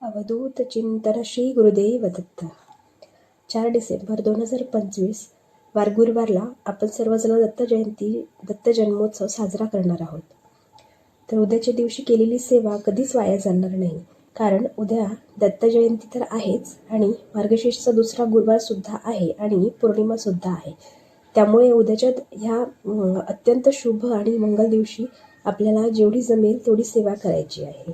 अवधूत चिंतन श्री गुरुदेव दत्त. 4 डिसेंबर 2025 वार गुरुवारला आपण सर्वजण दत्त जन्मोत्सव साजरा करणार आहोत. तर उद्याच्या दिवशी केलेली सेवा कधीच वाया जाणार नाही, कारण उद्या दत्त जयंती तर आहेच आणि मार्गशीर्षचा दुसरा गुरुवार सुद्धा आहे आणि पौर्णिमा सुद्धा आहे. त्यामुळे उद्याच्या ह्या अत्यंत शुभ आणि मंगल दिवशी आपल्याला जेवढी जमेल तेवढी सेवा करायची आहे.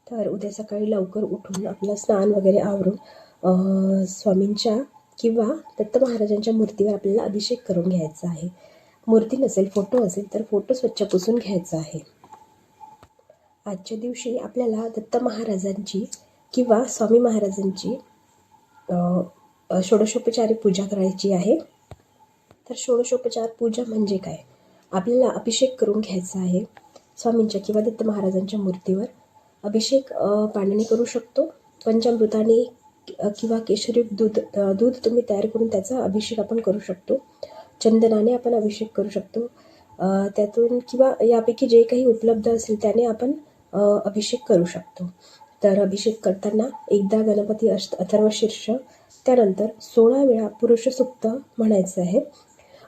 तर उद्या सकाळी लवकर उठून आपलं स्नान वगैरे आवरून स्वामींच्या किंवा दत्त महाराजांच्या मूर्तीवर आपल्याला अभिषेक करून घ्यायचा आहे. मूर्ती नसेल, फोटो असेल तर फोटो स्वच्छ पुसून घ्यायचा आहे. आजच्या दिवशी आपल्याला दत्त महाराजांची किंवा स्वामी महाराजांची षोडशोपचारी पूजा करायची आहे. तर षोडशोपचार पूजा म्हणजे काय? आपल्याला अभिषेक करून घ्यायचा आहे स्वामींच्या किंवा दत्त महाराजांच्या मूर्तीवर. अभिषेक पाण्याने करू शकतो, पंचामृताने किंवा केशरयुक्त दूध तुम्ही तयार करून त्याचा अभिषेक आपण करू शकतो. चंदनाने आपण अभिषेक करू शकतो. त्यातून किंवा यापैकी जे काही उपलब्ध असेल त्याने आपण अभिषेक करू शकतो. तर अभिषेक करताना एकदा गणपती अथर्वशीर्ष, त्यानंतर 16 वेळा पुरुष सूक्त म्हणायचं आहे.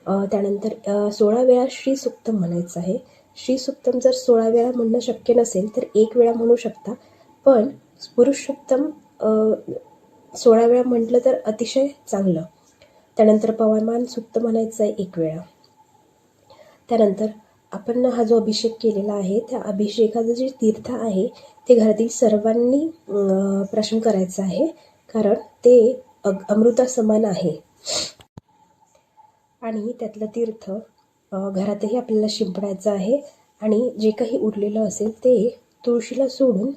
त्यानंतर 16 वेळा श्री सूक्त म्हणायचं आहे. श्री सुक्तम जर 16 वेळा म्हणणं शक्य नसेल तर 1 वेळा म्हणू शकता, पण पुरुष सुक्तम 16 वेळा म्हटलं तर अतिशय चांगलं. त्यानंतर पवमान सुक्त म्हणायचं आहे 1 वेळा. त्यानंतर आपण हा जो अभिषेक केलेला आहे त्या अभिषेकाचं जे तीर्थ आहे ते घरातील सर्वांनी प्राशन करायचं आहे, कारण ते अमृता समान आहे आणि त्यातलं तीर्थ घरातही आपल्याला शिंपडायचं आहे. आणि जे काही उरलेलं असेल ते तुळशीला सोडून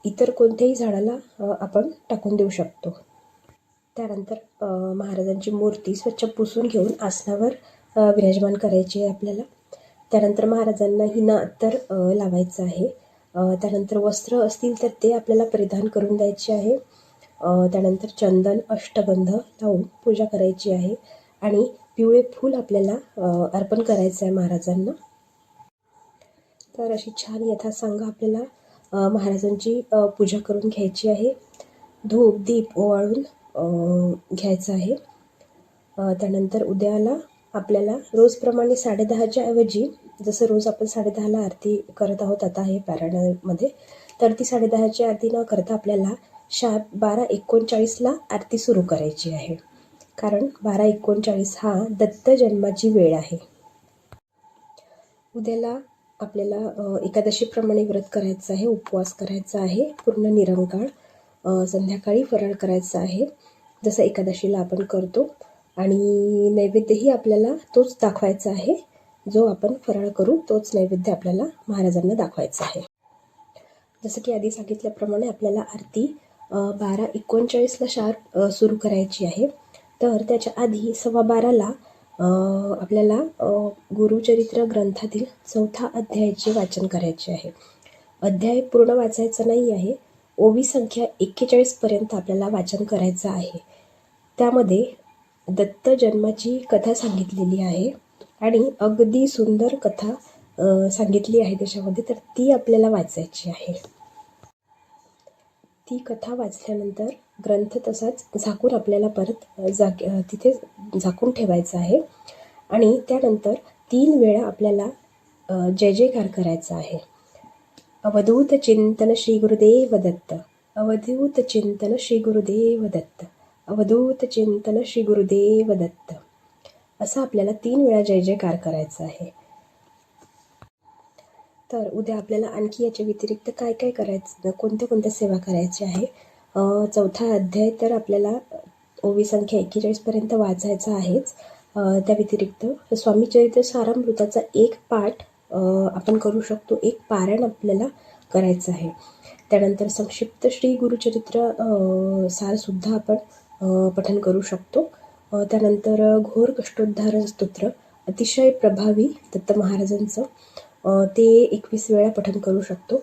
इतर कोणत्याही झाडाला आपण टाकून देऊ शकतो. त्यानंतर महाराजांची मूर्ती स्वच्छ पुसून घेऊन आसनावर विराजमान करायची आहे आपल्याला. त्यानंतर महाराजांना हिना अत्तर लावायचं आहे. त्यानंतर वस्त्र असतील तर ते आपल्याला परिधान करून द्यायचे आहे. त्यानंतर चंदन, अष्टगंध लावून पूजा करायची आहे आणि पिवळे फूल आपल्याला अर्पण करायचं आहे महाराजांना. तर अशी छान यथासांग आपल्याला महाराजांची पूजा करून घ्यायची आहे. धूप दीप ओवाळून घ्यायचं आहे. त्यानंतर उद्याला आपल्याला रोजप्रमाणे 10:30च्या ऐवजी, जसं रोज आपण 10:30ला आरती करत आहोत आता हे पारायणामध्ये, तर ती 10:30ची आरती न करता आपल्याला 12:39ला आरती सुरू करायची आहे, कारण 12:39 हा दत्त जन्माची वेळ आहे. उद्याला आपल्याला एकादशीप्रमाणे व्रत करायचं आहे, उपवास करायचा आहे, पूर्ण निरंकाळ. संध्याकाळी फराळ करायचा आहे जसं एकादशीला आपण करतो, आणि नैवेद्यही आपल्याला तोच दाखवायचा आहे. जो आपण फराळ करू तोच नैवेद्य आपल्याला महाराजांना दाखवायचा आहे. जसं की आधी सांगितल्याप्रमाणे आपल्याला आरती 12:39ला शार्प सुरू करायची आहे. तर त्याच्या आधी 12:15ला आपल्याला गुरुचरित्र ग्रंथातील 4था अध्यायाचे वाचन करायचे आहे. अध्याय पूर्ण वाचायचं नाही आहे, ओवी संख्या 41पर्यंत आपल्याला वाचन करायचं आहे. त्यामध्ये दत्त जन्माची कथा सांगितलेली आहे आणि अगदी सुंदर कथा सांगितली आहे त्याच्यामध्ये, तर ती आपल्याला वाचायची आहे. ती कथा वाचल्यानंतर ग्रंथ तसाच झाकून आपल्याला परत तिथे झाकून ठेवायचा आहे. आणि त्यानंतर 3 वेळा आपल्याला जय जयकार करायचा आहे. अवधूत चिंतन श्री गुरुदेव दत्त, अवधूत चिंतन श्री गुरुदेव दत्त, अवधूत चिंतन श्री गुरुदेव दत्त, असं आपल्याला 3 वेळा जय जयकार करायचा आहे. तर उद्या आपल्याला आणखी याच्या व्यतिरिक्त काय काय करायचं, कोणत्या सेवा करायच्या आहे. 4था अध्याय तर आपल्याला ओवी संख्या 41पर्यंत वाचायचा आहेच. त्या व्यतिरिक्त स्वामीचरित्र सारामृताचा 1 पाठ आपण करू शकतो, 1 पारायण आपल्याला करायचं आहे. त्यानंतर संक्षिप्त श्री गुरुचरित्र सारसुद्धा आपण पठण करू शकतो. त्यानंतर घोर कष्टोद्धार स्तोत्र अतिशय प्रभावी दत्त महाराजांचं, ते 21 वेळा पठण करू शकतो.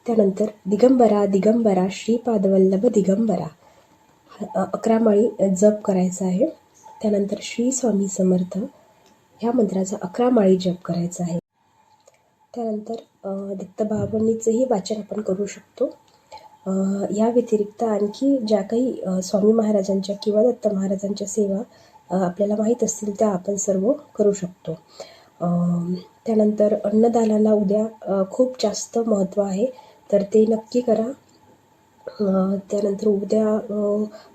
त्यानंतर दिगंबरा दिगंबरा श्रीपादवल्लभ दिगंबरा 11 माळी जप करायचा आहे. त्यानंतर श्री स्वामी समर्थ ह्या मंत्राचा 11 माळी जप करायचा आहे. त्यानंतर दत्तभावनीचंही वाचन आपण करू शकतो. या व्यतिरिक्त आणखी ज्या काही स्वामी महाराजांच्या किंवा दत्त महाराजांच्या सेवा आपल्याला माहीत असतील त्या आपण सर्व करू शकतो. त्यानंतर अन्नदानाला उद्या खूप जास्त महत्त्व आहे, तर ते नक्की करा. त्यानंतर उद्या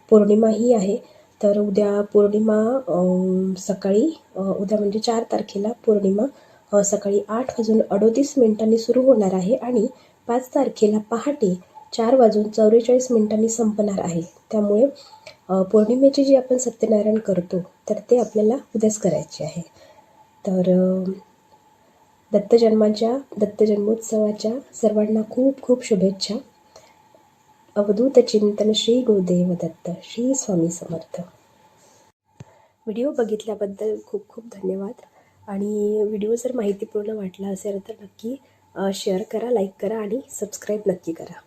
पौर्णिमाही आहे, तर उद्या पौर्णिमा सकाळी उद्या म्हणजे 4 तारखेला पौर्णिमा सकाळी 8:38 सुरू होणार आहे आणि 5 तारखेला पहाटे 4:44 संपणार आहे. त्यामुळे पौर्णिमेची जी आपण सत्यनारायण करतो तर ते आपल्याला उद्याच करायचे आहे. तर दत्त जन्मोत्सवाच्या सर्वांना खूप खूप शुभेच्छा. अवधूत चिंतन श्री गुरुदेव दत्त. श्री स्वामी समर्थ. व्हिडिओ बघितल्याबद्दल खूप खूप धन्यवाद. आणि व्हिडिओ जर माहितीपूर्ण वाटला असेल तर नक्की शेअर करा, लाईक करा आणि सबस्क्राईब नक्की करा.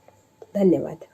धन्यवाद.